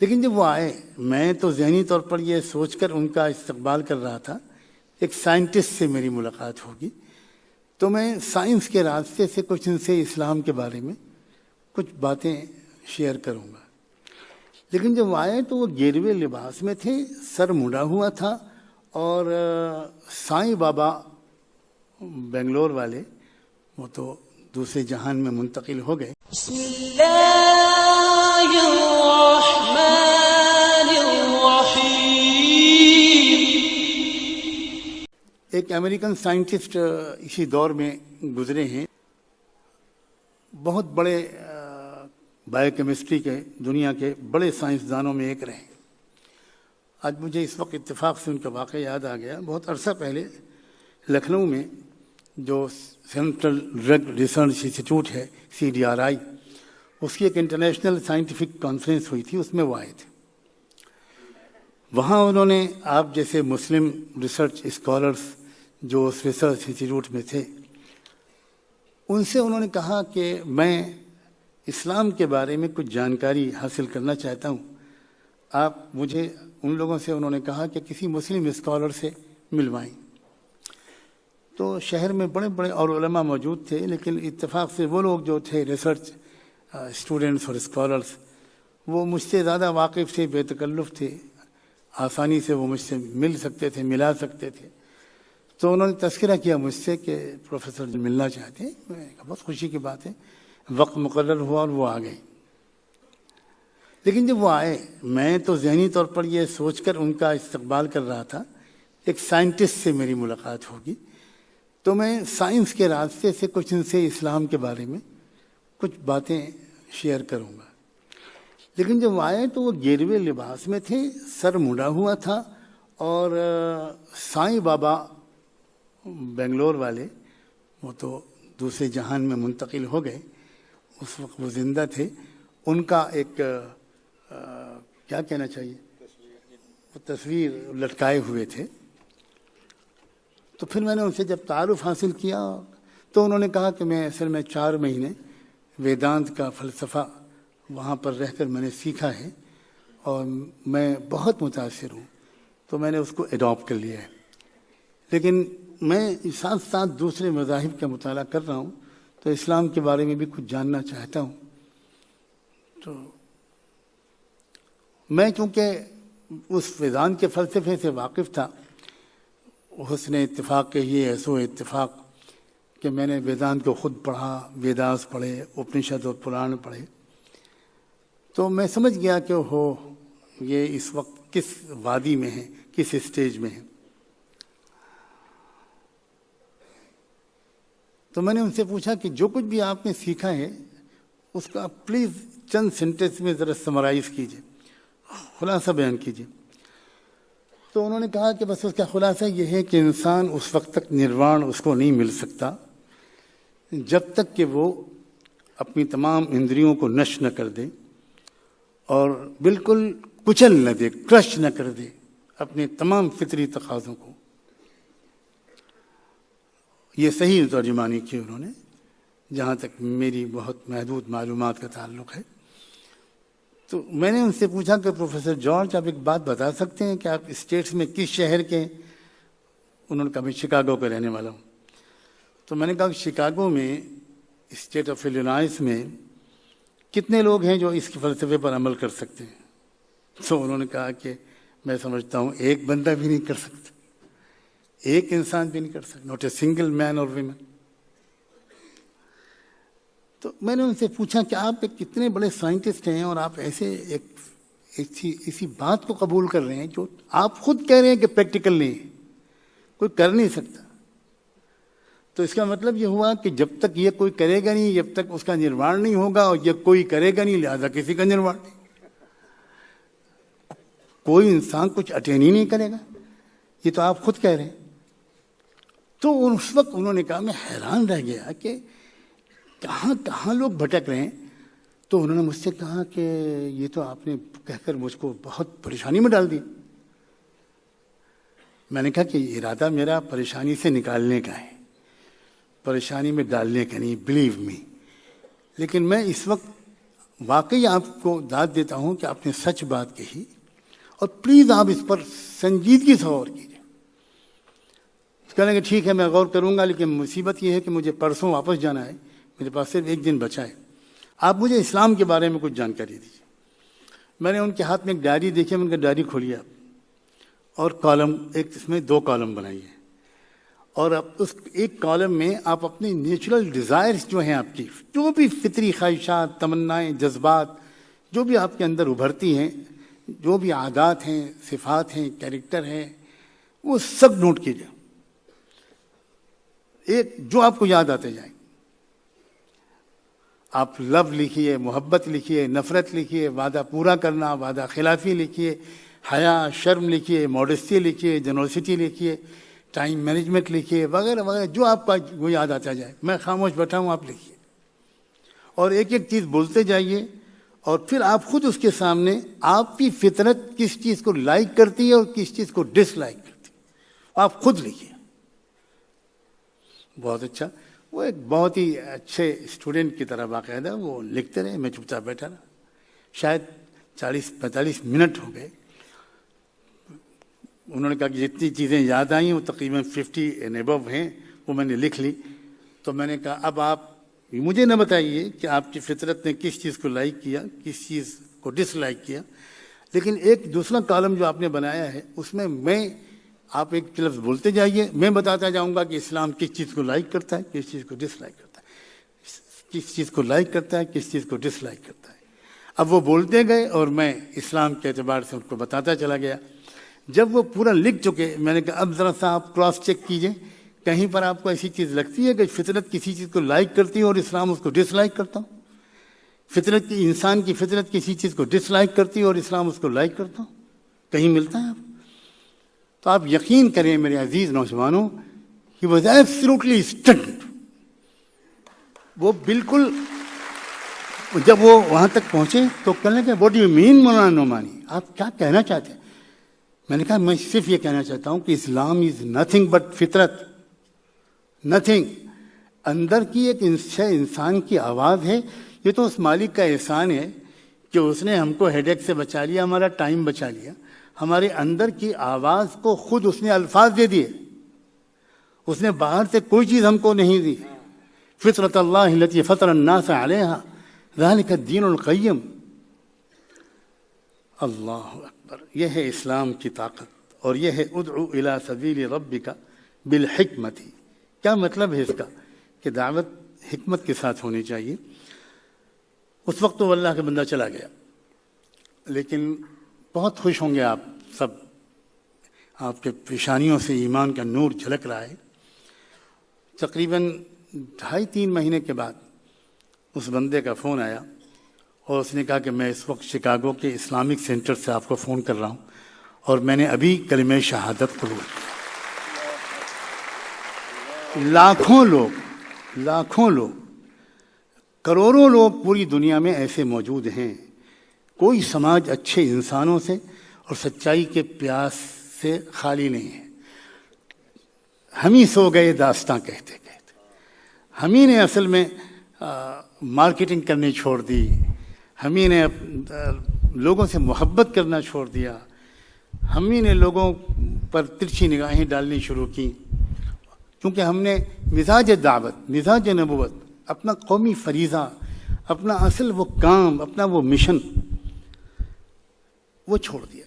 لیکن جب وہ آئے میں تو ذہنی طور پر یہ سوچ کر ان کا استقبال کر رہا تھا ایک سائنٹسٹ سے میری ملاقات ہوگی تو میں سائنس کے راستے سے کچھ ان سے اسلام کے بارے میں کچھ باتیں شیئر کروں گا۔ لیکن جب وہ آئے تو وہ گیروے لباس میں تھے، سر مڑا ہوا تھا، اور سائیں بابا بنگلور والے وہ تو دوسرے جہان میں منتقل ہو گئے۔ بسم اللہ الرحمن الرحیم۔ ایک امریکن سائنٹسٹ اسی دور میں گزرے ہیں، بہت بڑے بایو کیمسٹری کے دنیا کے بڑے سائنسدانوں میں ایک رہے۔ آج مجھے اس وقت اتفاق سے ان کا واقعہ یاد آ گیا، بہت عرصہ پہلے لکھنؤ میں جو سینٹرل ڈرگ ریسرچ انسٹیٹیوٹ ہے CDRI، اس کی ایک انٹرنیشنل سائنٹیفک کانفرنس ہوئی تھی، اس میں وہ آئے تھے۔ وہاں انہوں نے آپ جیسے مسلم ریسرچ اسکالرس جو اس ریسرچ انسٹیٹیوٹ میں تھے ان سے انہوں نے کہا کہ میں اسلام کے بارے میں کچھ جانکاری حاصل کرنا چاہتا ہوں، آپ مجھے ان لوگوں سے انہوں نے کہا کہ کسی مسلم اسکالر سے ملوائیں۔ تو شہر میں بڑے بڑے اور علماء موجود تھے، لیکن اتفاق سے وہ لوگ جو تھے ریسرچ اسٹوڈنٹس اور اسکالرس وہ مجھ سے زیادہ واقف تھے، بے تکلف تھے، آسانی سے وہ مجھ سے مل سکتے تھے، ملا سکتے تھے۔ تو انہوں نے تذکرہ کیا مجھ سے کہ پروفیسر ملنا چاہتے ہیں۔ میں نے کہا بہت خوشی کی بات ہے، وقت مقرر ہوا اور وہ آ گئے۔ لیکن جب وہ آئے میں تو ذہنی طور پر یہ سوچ کر ان کا استقبال کر رہا تھا ایک سائنٹسٹ سے میری ملاقات ہوگی تو میں سائنس کے راستے سے کچھ ان سے اسلام کے بارے میں کچھ باتیں شیئر کروں گا۔ لیکن جب وہ آئے تو وہ گیروے لباس میں تھے، سر مڑا ہوا تھا، اور سائیں بابا بنگلور والے وہ تو دوسرے جہان میں منتقل ہو گئے، اس وقت وہ زندہ تھے۔ ان کا ایک کیا کہنا چاہیے وہ تصویر لٹکائے ہوئے تھے۔ تو پھر میں نے ان سے جب تعارف حاصل کیا تو انہوں نے کہا کہ میں اصل میں 4 مہینے ویدانت کا فلسفہ وہاں پر رہ کر میں نے سیکھا ہے اور میں بہت متاثر ہوں، تو میں نے اس کو اڈاپٹ کر لیا ہے۔ لیکن میں ساتھ ساتھ دوسرے مذاہب کا مطالعہ کر رہا ہوں، تو اسلام کے بارے میں بھی کچھ جاننا چاہتا ہوں۔ تو میں چونکہ اس ویدانت کے فلسفے سے واقف تھا، حسن اتفاق کے یہ ایسو اتفاق کہ میں نے ویدانت کو خود پڑھا، ویداس پڑھے، اپنشد اور پران پڑھے، تو میں سمجھ گیا کہ یہ اس وقت کس وادی میں ہے، کس اسٹیج میں ہے۔ تو میں نے ان سے پوچھا کہ جو کچھ بھی آپ نے سیکھا ہے اس کا پلیز چند سینٹنس میں ذرا سمرائز کیجیے، خلاصہ بیان کیجیے۔ تو انہوں نے کہا کہ بس اس کا خلاصہ یہ ہے کہ انسان اس وقت تک نروان اس کو نہیں مل سکتا جب تک کہ وہ اپنی تمام اندریوں کو نشٹ نہ کر دے اور بالکل کچل نہ دے، کرش نہ کر دے اپنے تمام فطری تقاضوں کو۔ یہ صحیح ترجمانی کی انہوں نے، جہاں تک میری بہت محدود معلومات کا تعلق ہے۔ تو میں نے ان سے پوچھا کہ پروفیسر جارج آپ ایک بات بتا سکتے ہیں کہ آپ اسٹیٹس میں کس شہر کے ہیں؟ انہوں نے کہا میں شکاگو کا رہنے والا ہوں۔ تو میں نے کہا کہ شکاگو میں اسٹیٹ آف الینوائس میں کتنے لوگ ہیں جو اس کے فلسفے پر عمل کر سکتے ہیں؟ تو انہوں نے کہا کہ میں سمجھتا ہوں ایک بندہ بھی نہیں کر سکتا، ایک انسان بھی نہیں کر سکتا، ناٹ اے سنگل مین اور ویمن۔ تو میں نے ان سے پوچھا کہ آپ ایک کتنے بڑے سائنٹسٹ ہیں اور آپ ایسی بات کو قبول کر رہے ہیں جو آپ خود کہہ رہے ہیں کہ پریکٹیکل نہیں ہے، کوئی کر نہیں سکتا۔ تو اس کا مطلب یہ ہوا کہ جب تک یہ کوئی کرے گا نہیں، جب تک اس کا نروان نہیں ہوگا، اور یہ کوئی کرے گا نہیں لہذا کسی کا نروان نہیں، کوئی انسان کچھ اٹین ہی نہیں کرے گا، یہ تو آپ خود کہہ رہے ہیں۔ تو اس وقت انہوں نے کہا، میں حیران رہ گیا کہ کہاں کہاں لوگ بھٹک رہے ہیں۔ تو انہوں نے مجھ سے کہا کہ یہ تو آپ نے کہہ کر مجھ کو بہت پریشانی میں ڈال دی۔ میں نے کہا کہ ارادہ میرا پریشانی سے نکالنے کا ہے، پریشانی میں ڈالنے کا نہیں، بلیو می۔ لیکن میں اس وقت واقعی آپ کو داد دیتا ہوں کہ آپ نے سچ بات کہی، اور پلیز آپ اس پر سنجیدگی سے غور کیجیے۔ کہنے کہ ٹھیک ہے میں غور کروں گا، لیکن مصیبت یہ ہے کہ مجھے پرسوں واپس جانا ہے، میرے پاس صرف ایک دن بچا ہے، آپ مجھے اسلام کے بارے میں کچھ جانکاری دیجیے۔ میں نے ان کے ہاتھ میں ایک ڈائری دیکھی، ان کا ڈائری کھولی آپ، اور کالم ایک اس میں 2 کالم بنائی ہے، اور اب اس ایک کالم میں آپ اپنی نیچرل ڈیزائرز جو ہیں، آپ کی جو بھی فطری خواہشات، تمنائیں، جذبات جو بھی آپ کے اندر ابھرتی ہیں، جو بھی عادات ہیں، صفات ہیں، کیریکٹر ہیں، وہ سب نوٹ کیجیے، ایک جو آپ کو یاد آتے جائیں۔ آپ لو لکھیے، محبت لکھیے، نفرت لکھیے، وعدہ پورا کرنا، وعدہ خلافی لکھیے، حیا، شرم لکھیے، ماڈسٹی لکھیے، جنروسٹی لکھیے، ٹائم مینجمنٹ لکھیے، وغیرہ وغیرہ، جو آپ کا وہ یاد آتا جائے۔ میں خاموش بیٹھا ہوں، آپ لکھیے، اور ایک ایک چیز بولتے جائیے، اور پھر آپ خود اس کے سامنے آپ کی فطرت کس چیز کو لائک کرتی ہے اور کس چیز کو ڈس لائک کرتی ہے، آپ خود لکھیے۔ بہت اچھا، وہ ایک بہت ہی اچھے اسٹوڈنٹ کی طرح باقاعدہ وہ لکھتے رہے، میں چپ چاپ بیٹھا رہا، شاید 40-45 منٹ ہو گئے۔ انہوں نے کہا کہ جتنی چیزیں یاد آئیں وہ تقریباً 50 اینڈ ابو ہیں، وہ میں نے لکھ لی۔ تو میں نے کہا اب آپ مجھے نہ بتائیے کہ آپ کی فطرت نے کس چیز کو لائک کیا، کس چیز کو ڈس لائک کیا، لیکن ایک دوسرا کالم جو آپ نے بنایا ہے اس میں آپ ایک لفظ بولتے جائیے، میں بتاتا جاؤں گا کہ اسلام کس چیز کو لائک کرتا ہے، کس چیز کو ڈس لائک کرتا ہے، کس چیز کو لائک کرتا ہے، کس چیز کو ڈس لائک کرتا ہے۔ اب وہ بولتے گئے اور میں اسلام کے اعتبار سے ان کو بتاتا چلا گیا۔ جب وہ پورا لکھ چکے، میں نے کہا اب ذرا سا آپ کراس چیک کیجئے، کہیں پر آپ کو ایسی چیز لگتی ہے کہ فطرت کسی چیز کو لائک کرتی ہے اور اسلام اس کو ڈس لائک کرتا ہوں، فطرت کی انسان کی فطرت کسی چیز کو ڈس لائک کرتی ہے اور اسلام اس کو لائک کرتا ہوں، کہیں ملتا ہے آپ؟ تو آپ یقین کریں میرے عزیز نوجوانوں، he was absolutely stunned۔ وہ بالکل جب وہ وہاں تک پہنچے تو کہنے لگے what do you mean مولانا نعمانی، آپ کیا کہنا چاہتے ہیں؟ میں نے کہا میں صرف یہ کہنا چاہتا ہوں کہ اسلام از نتھنگ بٹ فطرت، نتھنگ۔ اندر کی ایک انسان کی آواز ہے، یہ تو اس مالک کا احسان ہے کہ اس نے ہم کو ہیڈ ایک سے بچا لیا، ہمارا ٹائم بچا لیا، ہمارے اندر کی آواز کو خود اس نے الفاظ دے دیے، اس نے باہر سے کوئی چیز ہم کو نہیں دی۔ فطرت اللہ التی فطر الناس علیہا ذلک الدین القیم۔ اللہ اکبر، یہ ہے اسلام کی طاقت، اور یہ ہے ادعو الی سبیل ربک بالحکمت۔ کیا مطلب ہے اس کا؟ کہ دعوت حکمت کے ساتھ ہونی چاہیے۔ اس وقت تو اللہ کا بندہ چلا گیا، لیکن بہت خوش ہوں گے آپ سب، آپ کے پیشانیوں سے ایمان کا نور جھلک رہا ہے۔ تقریباً 2.5-3 مہینے کے بعد اس بندے کا فون آیا، اور اس نے کہا کہ میں اس وقت شکاگو کے اسلامک سینٹر سے آپ کو فون کر رہا ہوں، اور میں نے ابھی کلمہ شہادت قبول کیا۔ لاکھوں لوگ، کروڑوں لوگ پوری دنیا میں ایسے موجود ہیں، کوئی سماج اچھے انسانوں سے اور سچائی کے پیاس سے خالی نہیں ہے۔ ہم ہی سو گئے داستاں کہتے کہتے، ہم ہی نے اصل میں مارکیٹنگ کرنی چھوڑ دی، ہم ہی نے لوگوں سے محبت کرنا چھوڑ دیا، ہم ہی نے لوگوں پر ترچھی نگاہیں ڈالنی شروع کی، کیونکہ ہم نے مزاج دعوت، مزاج نبوت، اپنا قومی فریضہ، اپنا اصل وہ کام، اپنا وہ مشن وہ چھوڑ دیا۔